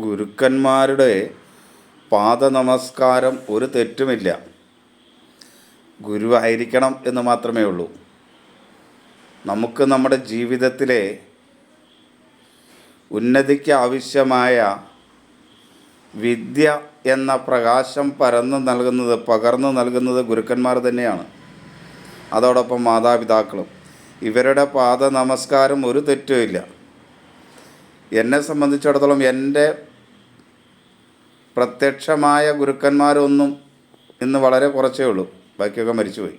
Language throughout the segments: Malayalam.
ഗുരുക്കന്മാരുടെ പാദനമസ്കാരം ഒരു തെറ്റുമില്ല. ഗുരുവായിരിക്കണം എന്ന് മാത്രമേ ഉള്ളൂ. നമുക്ക് നമ്മുടെ ജീവിതത്തിലെ ഉന്നതിക്ക് ആവശ്യമായ വിദ്യ എന്ന പ്രകാശം പകർന്നു നൽകുന്നത് ഗുരുക്കന്മാർ തന്നെയാണ്. അതോടൊപ്പം മാതാപിതാക്കളും. ഇവരുടെ പാദനമസ്കാരം ഒരു തെറ്റുമില്ല. എന്നെ സംബന്ധിച്ചിടത്തോളം എൻ്റെ പ്രത്യക്ഷമായ ഗുരുക്കന്മാരൊന്നും ഇന്ന് വളരെ കുറച്ചേ ഉള്ളൂ. ബാക്കിയൊക്കെ മരിച്ചുപോയി.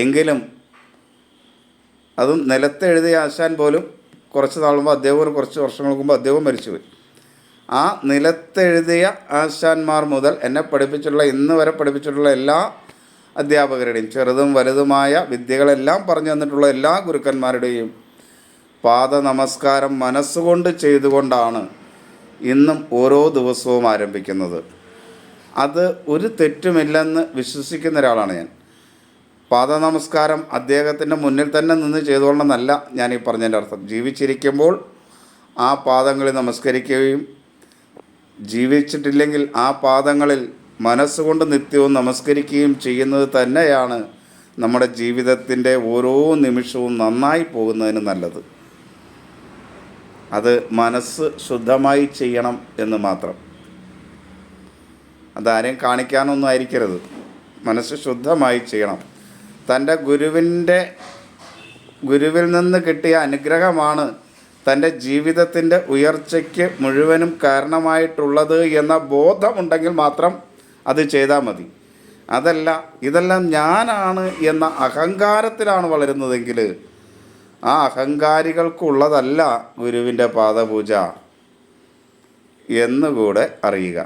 എങ്കിലും അതും നിലത്തെഴുതിയ ആശാൻ പോലും കുറച്ച് വർഷങ്ങൾക്ക് മുമ്പ് അദ്ദേഹവും മരിച്ചുപോയി. ആ നിലത്തെഴുതിയ ആശാന്മാർ മുതൽ എന്നെ പഠിപ്പിച്ചിട്ടുള്ള ഇന്ന് വരെ പഠിപ്പിച്ചിട്ടുള്ള എല്ലാ അധ്യാപകരുടെയും ചെറുതും വലുതുമായ വിദ്യകളെല്ലാം പറഞ്ഞു തന്നിട്ടുള്ള എല്ലാ ഗുരുക്കന്മാരുടെയും പാദനമസ്കാരം മനസ്സുകൊണ്ട് ചെയ്തുകൊണ്ടാണ് ഇന്നും ഓരോ ദിവസവും ആരംഭിക്കുന്നത്. അത് ഒരു തെറ്റുമില്ലെന്ന് വിശ്വസിക്കുന്ന ഒരാളാണ് ഞാൻ. പാദനമസ്കാരം അദ്ദേഹത്തിൻ്റെ മുന്നിൽ തന്നെ നിന്ന് ചെയ്തുകൊള്ളണമെന്നല്ല ഞാൻ ഈ പറഞ്ഞതിൻ്റെ അർത്ഥം. ജീവിച്ചിരിക്കുമ്പോൾ ആ പാദങ്ങളിൽ നമസ്കരിക്കുകയും ജീവിച്ചിട്ടില്ലെങ്കിൽ ആ പാദങ്ങളിൽ മനസ്സുകൊണ്ട് നിത്യവും നമസ്കരിക്കുകയും ചെയ്യുന്നത് തന്നെയാണ് നമ്മുടെ ജീവിതത്തിൻ്റെ ഓരോ നിമിഷവും നന്നായി പോകുന്നതിന് നല്ലത്. അത് മനസ്സ് ശുദ്ധമായി ചെയ്യണം എന്ന് മാത്രം. അതാരെയും കാണിക്കാനൊന്നും ആയിരിക്കരുത്. മനസ്സ് ശുദ്ധമായി ചെയ്യണം. തൻ്റെ ഗുരുവിൽ നിന്ന് കിട്ടിയ അനുഗ്രഹമാണ് തൻ്റെ ജീവിതത്തിൻ്റെ ഉയർച്ചയ്ക്ക് മുഴുവനും കാരണമായിട്ടുള്ളത് എന്ന ബോധമുണ്ടെങ്കിൽ മാത്രം അത് ചെയ്താൽ മതി. അതല്ല ഇതെല്ലാം ഞാനാണ് എന്ന അഹങ്കാരത്തിലാണ് വളരുന്നതെങ്കിൽ ആ അഹങ്കാരികൾക്കുള്ളതല്ല ഗുരുവിൻ്റെ പാദപൂജ എന്നുകൂടെ അറിയുക.